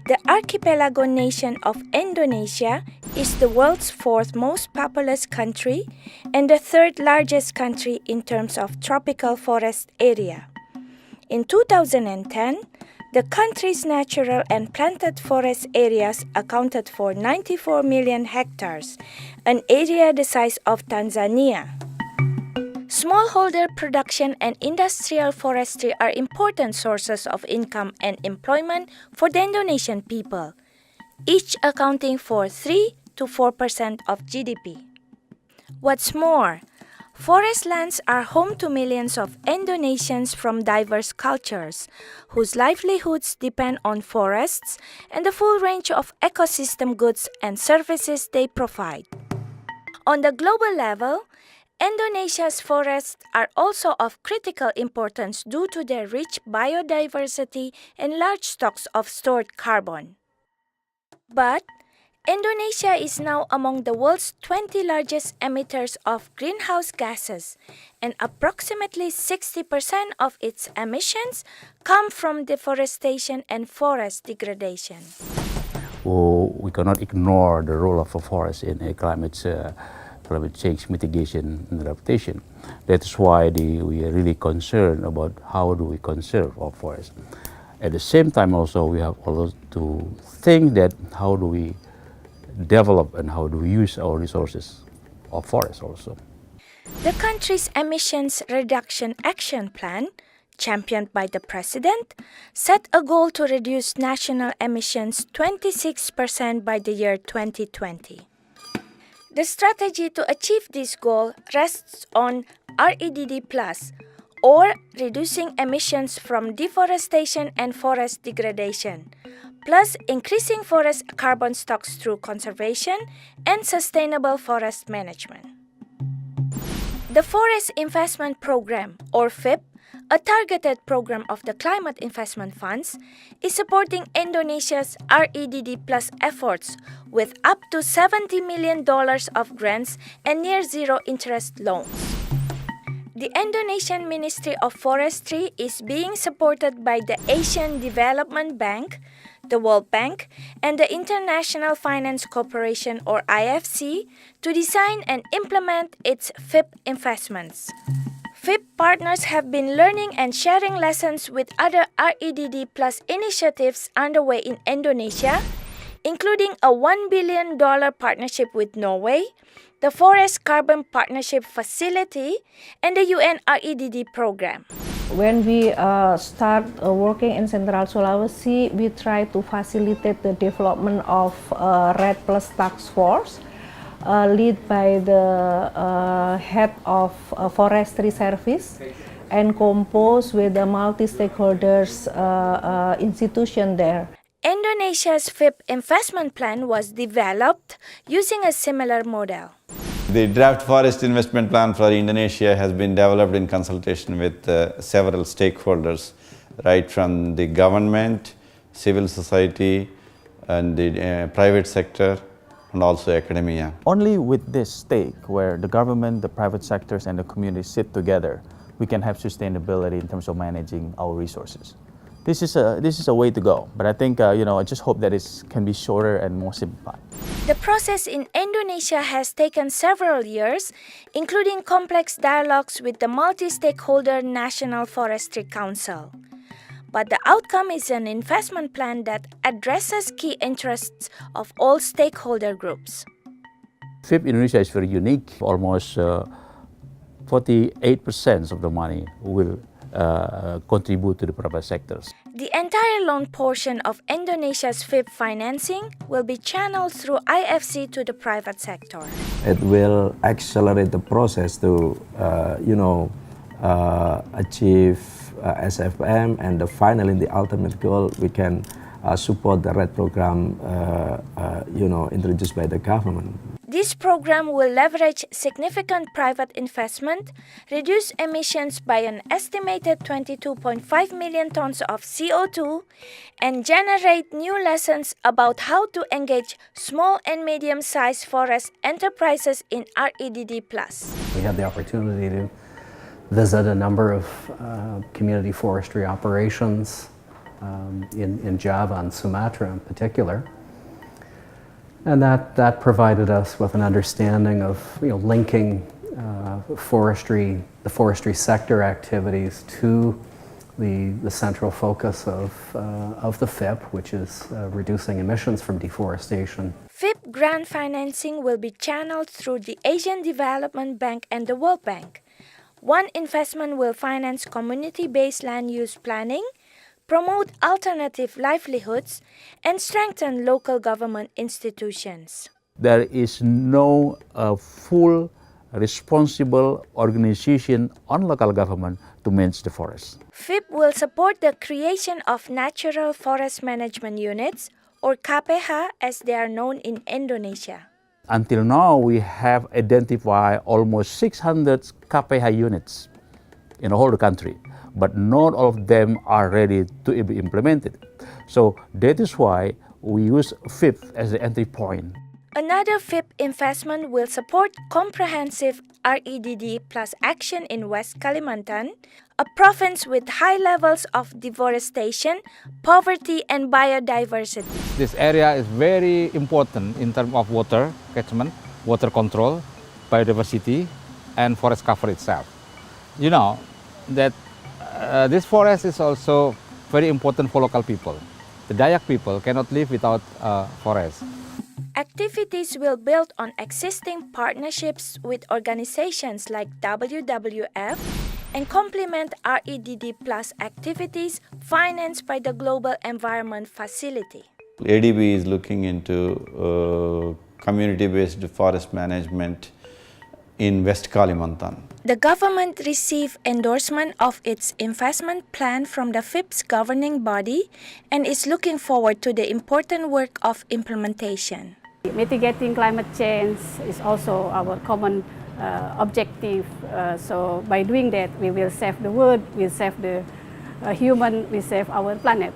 The archipelago nation of Indonesia is the world's fourth most populous country and the third largest country in terms of tropical forest area. In 2010, the country's natural and planted forest areas accounted for 94 million hectares, an area the size of Tanzania. Smallholder production and industrial forestry are important sources of income and employment for the Indonesian people, each accounting for 3 to 4% of GDP. What's more, forest lands are home to millions of Indonesians from diverse cultures, whose livelihoods depend on forests and the full range of ecosystem goods and services they provide. On the global level, Indonesia's forests are also of critical importance due to their rich biodiversity and large stocks of stored carbon. But Indonesia is now among the world's 20 largest emitters of greenhouse gases, and approximately 60% of its emissions come from deforestation and forest degradation. We cannot ignore the role of a forest in a climate change mitigation and adaptation. That's why we are really concerned about how do we conserve our forests. At the same time also, we have also to think that how do we develop and how do we use our resources of forests also. The country's Emissions Reduction Action Plan, championed by the President, set a goal to reduce national emissions 26% by the year 2020. The strategy to achieve this goal rests on REDD+, or reducing emissions from deforestation and forest degradation, plus increasing forest carbon stocks through conservation and sustainable forest management. The Forest Investment Program, or FIP, a targeted program of the Climate Investment Funds, is supporting Indonesia's REDD Plus efforts with up to $70 million of grants and near-zero interest loans. The Indonesian Ministry of Forestry is being supported by the Asian Development Bank, the World Bank, and the International Finance Corporation, or IFC, to design and implement its FIP investments. FIP partners have been learning and sharing lessons with other REDD Plus initiatives underway in Indonesia, including a $1 billion partnership with Norway, the Forest Carbon Partnership Facility, and the UN REDD program. When we start working in Central Sulawesi, we try to facilitate the development of REDD Plus Task Force, led by the head of Forestry Service and composed with the multi-stakeholders institution there. Indonesia's FIP investment plan was developed using a similar model. The draft forest investment plan for Indonesia has been developed in consultation with several stakeholders, right from the government, civil society, and the private sector, and also academia. Only with this stake, where the government, the private sectors, and the community sit together, we can have sustainability in terms of managing our resources. This is a way to go, but I think I just hope that it can be shorter and more simplified. The process in Indonesia has taken several years, including complex dialogues with the multi-stakeholder National Forestry Council. But the outcome is an investment plan that addresses key interests of all stakeholder groups. FIP Indonesia is very unique. Almost 48% of the money will contribute to the private sectors. The entire loan portion of Indonesia's FIP financing will be channeled through IFC to the private sector. It will accelerate the process to, achieve SFM, and finally the ultimate goal, we can support the REDD program, introduced by the government. This program will leverage significant private investment, reduce emissions by an estimated 22.5 million tons of CO2, and generate new lessons about how to engage small and medium-sized forest enterprises in REDD+. We had the opportunity to visit a number of community forestry operations in Java and Sumatra in particular. And that provided us with an understanding of linking the forestry sector activities to the central focus of the FIP, which is reducing emissions from deforestation. FIP grant financing will be channeled through the Asian Development Bank and the World Bank. One investment will finance community-based land use planning, promote alternative livelihoods, and strengthen local government institutions. There is no full responsible organization on local government to manage the forest. FIP will support the creation of natural forest management units, or KPH as they are known in Indonesia. Until now, we have identified almost 600 KPH units in the whole country, but not all of them are ready to be implemented. So that is why we use FIP as the entry point. Another FIP investment will support comprehensive REDD plus action in West Kalimantan, a province with high levels of deforestation, poverty, and biodiversity. This area is very important in terms of water catchment, water control, biodiversity, and forest cover itself. You know that this forest is also very important for local people. The Dayak people cannot live without forest. Activities will build on existing partnerships with organizations like WWF and complement REDD Plus activities financed by the Global Environment Facility. ADB is looking into community-based forest management in West Kalimantan. The government received endorsement of its investment plan from the FIP's governing body and is looking forward to the important work of implementation. Mitigating climate change is also our common objective. So by doing that, we will save the world, we will save the human, we save our planet.